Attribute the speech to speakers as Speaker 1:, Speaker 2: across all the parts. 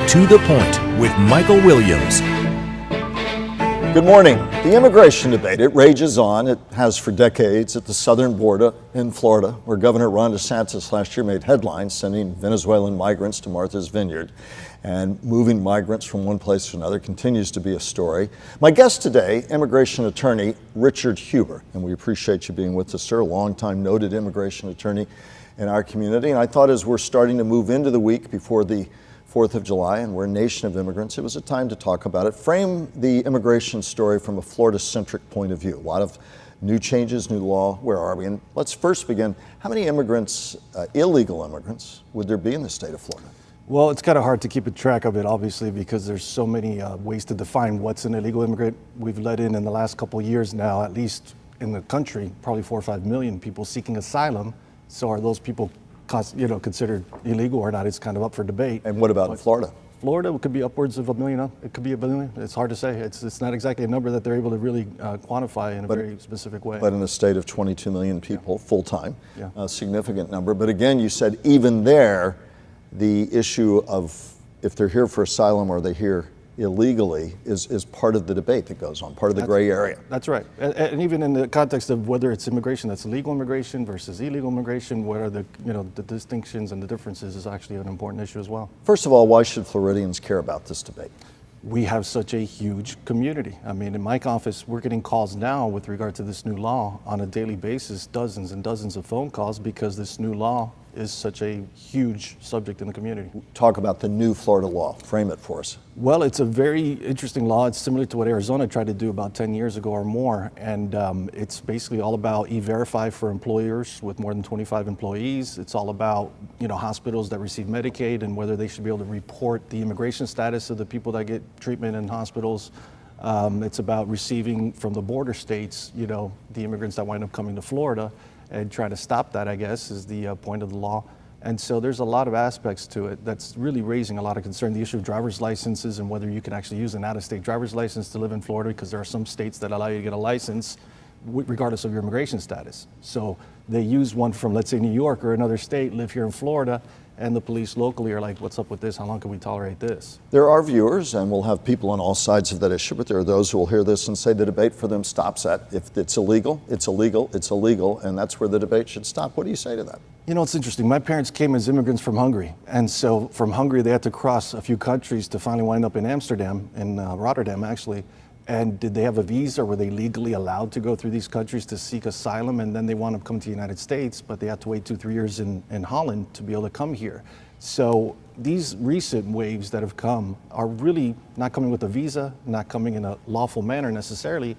Speaker 1: To the Point with Michael Williams.
Speaker 2: Good morning. The immigration debate, it rages on. It has for decades at the southern border in Florida, where Governor Ron DeSantis last year made headlines sending Venezuelan migrants to Martha's Vineyard. And moving migrants from one place to another continues to be a story. My guest today, immigration attorney Richard Hujber. And we appreciate you being with us, sir, a longtime noted immigration attorney in our community. And I thought as we're starting to move into the week before the 4th of July, and we're a nation of immigrants, it was a time to talk about it. Frame the immigration story from a Florida-centric point of view. A lot of new changes, new law. Where are we? And let's first begin. How many immigrants, illegal immigrants, would there be in the state of Florida?
Speaker 3: Well, it's kind of hard to keep a track of it, obviously, because there's so many ways to define what's an illegal immigrant. We've let in the last couple of years now, at least in the country, probably 4 or 5 million people seeking asylum. So are those people considered illegal or not? It's kind of up for debate.
Speaker 2: And what about in Florida?
Speaker 3: Florida could be upwards of 1 million. It could be 1 billion. It's hard to say. It's not exactly a number that they're able to really quantify in a very specific way.
Speaker 2: But in a state of 22 million people, full-time,
Speaker 3: Yeah.
Speaker 2: a significant number. But again, you said even there, the issue of if they're here for asylum or they're here illegally is part of the debate that goes on, part of the gray area.
Speaker 3: That's right. And even in the context of whether it's immigration that's legal immigration versus illegal immigration, what are the distinctions and the differences is actually an important issue as well.
Speaker 2: First of all, why should Floridians care about this debate?
Speaker 3: We have such a huge community. I mean, in my office, we're getting calls now with regard to this new law on a daily basis, dozens and dozens of phone calls because this new law is such a huge subject in the community.
Speaker 2: Talk about the new Florida law. Frame it for us.
Speaker 3: Well, it's a very interesting law. It's similar to what Arizona tried to do about 10 years ago or more. And it's basically all about E-Verify for employers with more than 25 employees. It's all about, hospitals that receive Medicaid and whether they should be able to report the immigration status of the people that get treatment in hospitals. It's about receiving from the border states, the immigrants that wind up coming to Florida, and trying to stop that, I guess, is the point of the law. And so there's a lot of aspects to it that's really raising a lot of concern. The issue of driver's licenses and whether you can actually use an out-of-state driver's license to live in Florida, because there are some states that allow you to get a license regardless of your immigration status. So they use one from, let's say, New York or another state, live here in Florida, and the police locally are like, what's up with this? How long can we tolerate this?
Speaker 2: There are viewers, and we'll have people on all sides of that issue, but there are those who will hear this and say the debate for them stops at, if it's illegal, it's illegal, it's illegal, and that's where the debate should stop. What do you say to that?
Speaker 3: It's interesting. My parents came as immigrants from Hungary. And so from Hungary, they had to cross a few countries to finally wind up in Amsterdam, in Rotterdam, actually. And did they have a visa, or were they legally allowed to go through these countries to seek asylum? And then they wound up coming to the United States, but they had to wait 2-3 years in Holland to be able to come here. So these recent waves that have come are really not coming with a visa, not coming in a lawful manner necessarily,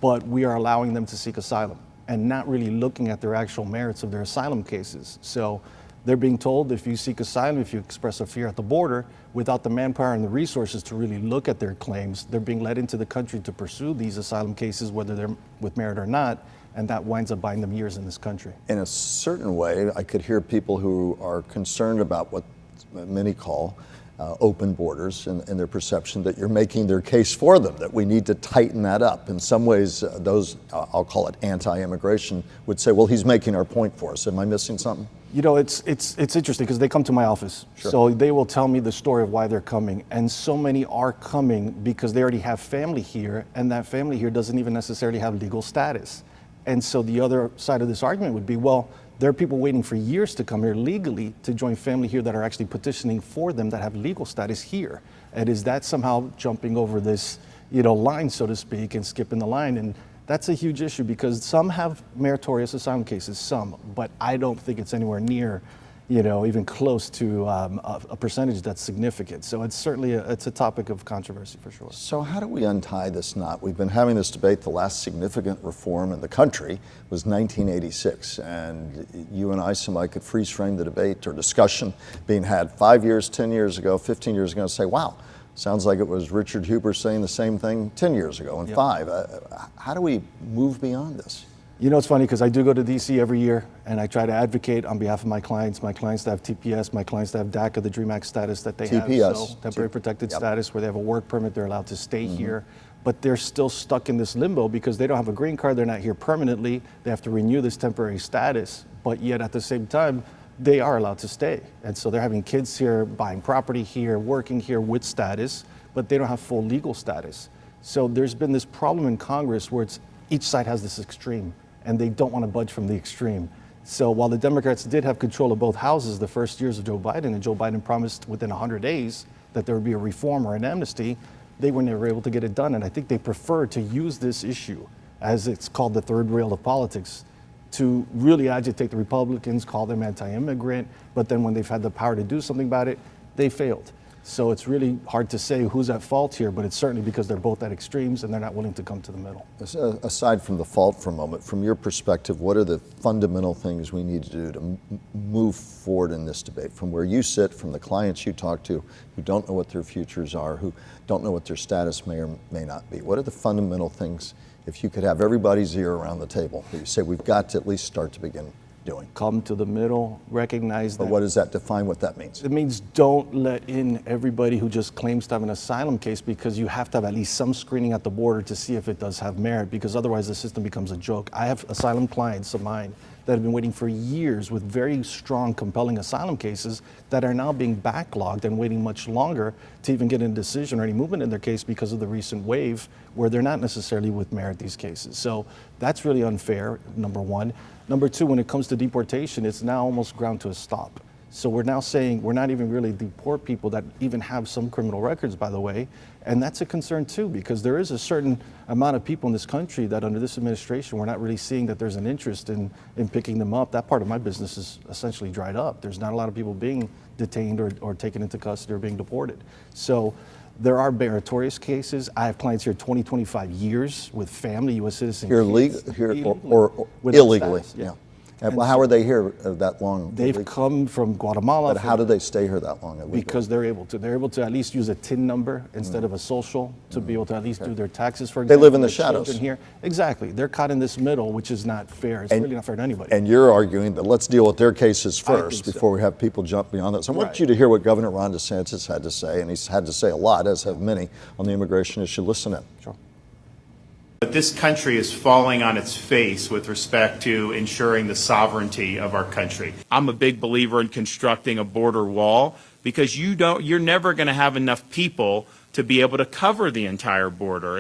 Speaker 3: but we are allowing them to seek asylum and not really looking at their actual merits of their asylum cases. So they're being told if you seek asylum, if you express a fear at the border, without the manpower and the resources to really look at their claims, they're being led into the country to pursue these asylum cases, whether they're with merit or not, and that winds up buying them years in this country.
Speaker 2: In a certain way, I could hear people who are concerned about what many call open borders and their perception that you're making their case for them, that we need to tighten that up. In some ways, those, I'll call it anti-immigration, would say, well, he's making our point for us. Am I missing something?
Speaker 3: It's interesting because they come to my office.
Speaker 2: Sure.
Speaker 3: So they will tell me the story of why they're coming. And so many are coming because they already have family here, and that family here doesn't even necessarily have legal status. And so the other side of this argument would be, well, there are people waiting for years to come here legally to join family here that are actually petitioning for them that have legal status here. And is that somehow jumping over this, line, so to speak, and skipping the line? And that's a huge issue because some have meritorious asylum cases, but I don't think it's anywhere near, even close to a percentage that's significant. So it's certainly it's a topic of controversy for sure.
Speaker 2: So how do we untie this knot? We've been having this debate. The last significant reform in the country was 1986, and you and I, somebody could freeze frame the debate or discussion being had 5 years, 10 years ago, 15 years ago, and say, wow, sounds like it was Richard Hujber saying the same thing 10 years ago and 5. How do we move beyond this?
Speaker 3: It's funny because I do go to DC every year and I try to advocate on behalf of my clients that have TPS, my clients that have DACA, the DREAM Act status that they
Speaker 2: TPS.
Speaker 3: have. So temporary protected status where they have a work permit, they're allowed to stay here. But they're still stuck in this limbo because they don't have a green card, they're not here permanently, they have to renew this temporary status. But yet at the same time, they are allowed to stay. And so they're having kids here, buying property here, working here with status, but they don't have full legal status. So there's been this problem in Congress where each side has this extreme, and they don't want to budge from the extreme. So while the Democrats did have control of both houses the first years of Joe Biden, and Joe Biden promised within 100 days that there would be a reform or an amnesty, they were never able to get it done. And I think they prefer to use this issue, as it's called the third rail of politics, to really agitate the Republicans, call them anti-immigrant, but then when they've had the power to do something about it, they failed. So it's really hard to say who's at fault here, but it's certainly because they're both at extremes and they're not willing to come to the middle.
Speaker 2: Aside from the fault for a moment, from your perspective, what are the fundamental things we need to do to move forward in this debate? From where you sit, from the clients you talk to who don't know what their futures are, who don't know what their status may or may not be. What are the fundamental things, if you could have everybody's ear around the table, that you say we've got to at least start to begin doing?
Speaker 3: Come to the middle, recognize that.
Speaker 2: But what does that define what that means?
Speaker 3: It means don't let in everybody who just claims to have an asylum case, because you have to have at least some screening at the border to see if it does have merit, because otherwise the system becomes a joke. I have asylum clients of mine that have been waiting for years with very strong, compelling asylum cases that are now being backlogged and waiting much longer to even get a decision or any movement in their case because of the recent wave where they're not necessarily with merit, these cases. So that's really unfair, number one. Number two, when it comes to deportation, it's now almost ground to a stop. So we're now saying we're not even really deport people that even have some criminal records, by the way. And that's a concern too, because there is a certain amount of people in this country that under this administration, we're not really seeing that there's an interest in picking them up. That part of my business is essentially dried up. There's not a lot of people being detained or taken into custody or being deported. So there are meritorious cases. I have clients here 20, 25 years with family, U.S. citizens.
Speaker 2: Here, or illegally?
Speaker 3: Status, yeah.
Speaker 2: Well, how are they here that long?
Speaker 3: They've come from Guatemala.
Speaker 2: But how do they stay here that long?
Speaker 3: Because they're able to. They're able to at least use a TIN number instead of a social to be able to at least do their taxes, for example.
Speaker 2: They live in the shadows.
Speaker 3: Here. Exactly. They're caught in this middle, which is not fair. It's really not fair to anybody.
Speaker 2: And you're arguing that let's deal with their cases first before we have people jump beyond that. So I want you to hear what Governor Ron DeSantis had to say, and he's had to say a lot, as have many, on the immigration issue. Listen in.
Speaker 3: Sure.
Speaker 4: But this country is falling on its face with respect to ensuring the sovereignty of our country. I'm a big believer in constructing a border wall because you're never going to have enough people to be able to cover the entire border.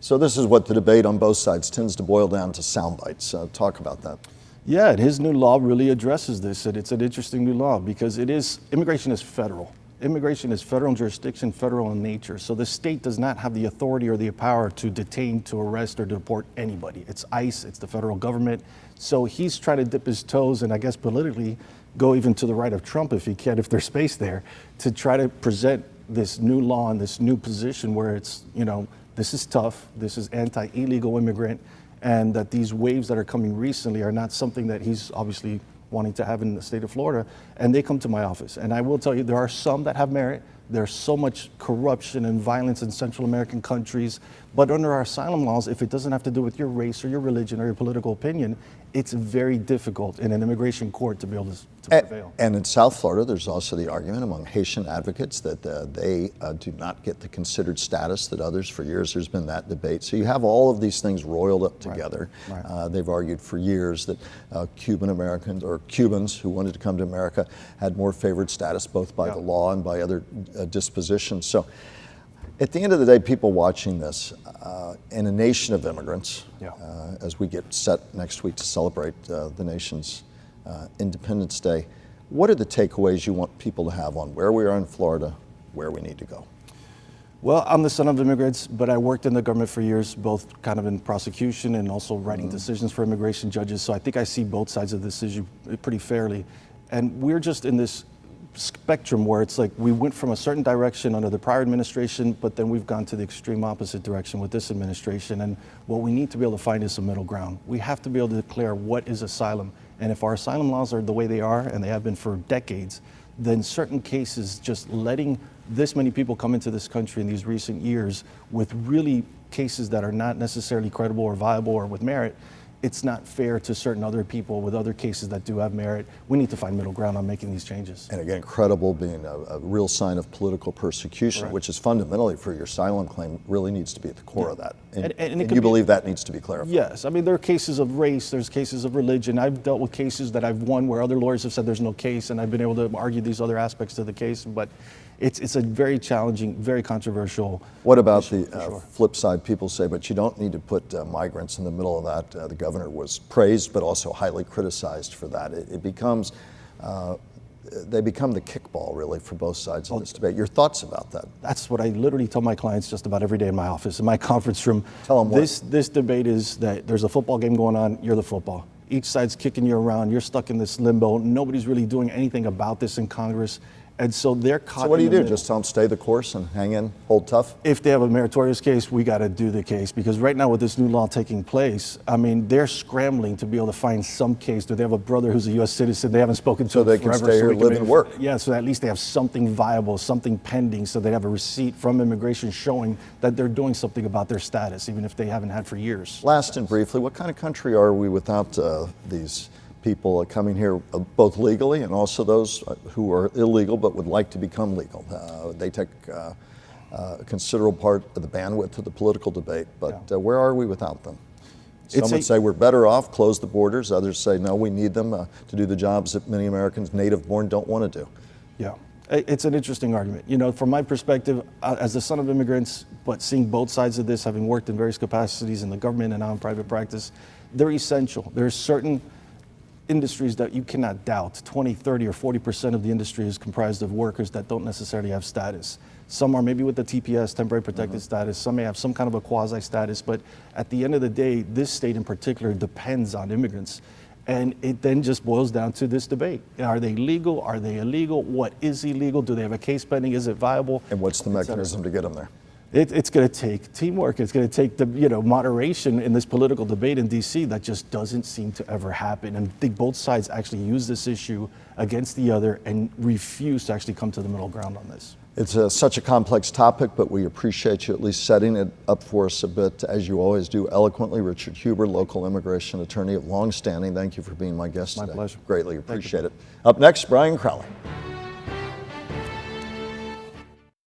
Speaker 2: So this is what the debate on both sides tends to boil down to sound bites. Talk about that.
Speaker 3: Yeah, and his new law really addresses this, and it's an interesting new law because immigration is federal. Immigration is federal in jurisdiction, federal in nature. So the state does not have the authority or the power to detain, to arrest, or deport anybody. It's ICE, it's the federal government. So he's trying to dip his toes and I guess politically go even to the right of Trump if he can, if there's space there, to try to present this new law and this new position where it's, this is tough, this is anti-illegal immigrant, and that these waves that are coming recently are not something that he's obviously wanting to have in the state of Florida, and they come to my office. And I will tell you, there are some that have merit. There's so much corruption and violence in Central American countries, but under our asylum laws, if it doesn't have to do with your race or your religion or your political opinion, it's very difficult in an immigration court to be able to prevail.
Speaker 2: And in South Florida, there's also the argument among Haitian advocates that they do not get the considered status that others. For years, there's been that debate. So you have all of these things roiled up together. Right. They've argued for years that Cuban Americans or Cubans who wanted to come to America had more favored status, both by the law and by other dispositions. So at the end of the day, people watching this, in a nation of immigrants, as we get set next week to celebrate the nation's Independence Day, what are the takeaways you want people to have on where we are in Florida, where we need to go?
Speaker 3: Well, I'm the son of immigrants, but I worked in the government for years, both kind of in prosecution and also writing decisions for immigration judges. So I think I see both sides of this issue pretty fairly. And we're just in this spectrum where it's like we went from a certain direction under the prior administration, but then we've gone to the extreme opposite direction with this administration. And what we need to be able to find is a middle ground. We have to be able to declare what is asylum. And if our asylum laws are the way they are, and they have been for decades, then certain cases, just letting this many people come into this country in these recent years with really cases that are not necessarily credible or viable or with merit, it's not fair to certain other people with other cases that do have merit. We need to find middle ground on making these changes.
Speaker 2: And again, credible being a real sign of political persecution,
Speaker 3: Correct.
Speaker 2: which is fundamentally for your asylum claim, really needs to be at the core of that.
Speaker 3: And
Speaker 2: And you believe that needs to be clarified?
Speaker 3: Yes, I mean, there are cases of race, there's cases of religion. I've dealt with cases that I've won where other lawyers have said there's no case, and I've been able to argue these other aspects to the case, but it's a very challenging, very controversial.
Speaker 2: What about
Speaker 3: issue,
Speaker 2: the
Speaker 3: for sure.
Speaker 2: flip side? People say, but you don't need to put migrants in the middle of that. The governor was praised, but also highly criticized for that. It becomes, they become the kickball, really, for both sides of this debate. Your thoughts about that?
Speaker 3: That's what I literally tell my clients just about every day in my office, in my conference room.
Speaker 2: Tell them what?
Speaker 3: This debate is that there's a football game going on, you're the football. Each side's kicking you around, you're stuck in this limbo. Nobody's really doing anything about this in Congress. And so they're caught.
Speaker 2: So what do you
Speaker 3: in the
Speaker 2: do?
Speaker 3: middle.
Speaker 2: Just tell them stay the course and hang in, hold tough?
Speaker 3: If they have a meritorious case, we got to do the case, because right now with this new law taking place, I mean, they're scrambling to be able to find some case. Do they have a brother who's a U.S. citizen they haven't spoken to
Speaker 2: So they
Speaker 3: in
Speaker 2: can
Speaker 3: forever,
Speaker 2: stay here,
Speaker 3: we
Speaker 2: live
Speaker 3: maybe-
Speaker 2: and work.
Speaker 3: Yeah, so at least they have something viable, something pending, so they have a receipt from immigration showing that they're doing something about their status, even if they haven't had for years.
Speaker 2: Last and briefly, what kind of country are we without these people coming here, both legally and also those who are illegal but would like to become legal? They take a considerable part of the bandwidth of the political debate, but where are we without them? Some would say we're better off, close the borders. Others say, no, we need them to do the jobs that many Americans native-born don't want to do.
Speaker 3: Yeah, it's an interesting argument. You know, from my perspective, as the son of immigrants, but seeing both sides of this, having worked in various capacities in the government and now in private practice, they're essential. There's certain industries that you cannot doubt. 20, 30, or 40% of the industry is comprised of workers that don't necessarily have status. Some are maybe with the TPS, temporary protected status. Some may have some kind of a quasi status, but at the end of the day, this state in particular depends on immigrants. And it then just boils down to this debate. Are they legal? Are they illegal? What is illegal? Do they have a case pending? Is it viable?
Speaker 2: And what's the
Speaker 3: Et cetera.
Speaker 2: mechanism to get them there?
Speaker 3: It's going to take teamwork. It's going to take the moderation in this political debate in D.C. that just doesn't seem to ever happen. And I think both sides actually use this issue against the other and refuse to actually come to the middle ground on this.
Speaker 2: It's such a complex topic, but we appreciate you at least setting it up for us a bit, as you always do eloquently. Richard Hujber, local immigration attorney of long standing. Thank you for being my guest today.
Speaker 3: My pleasure.
Speaker 2: Greatly appreciate it. Up next, Brian Crowley.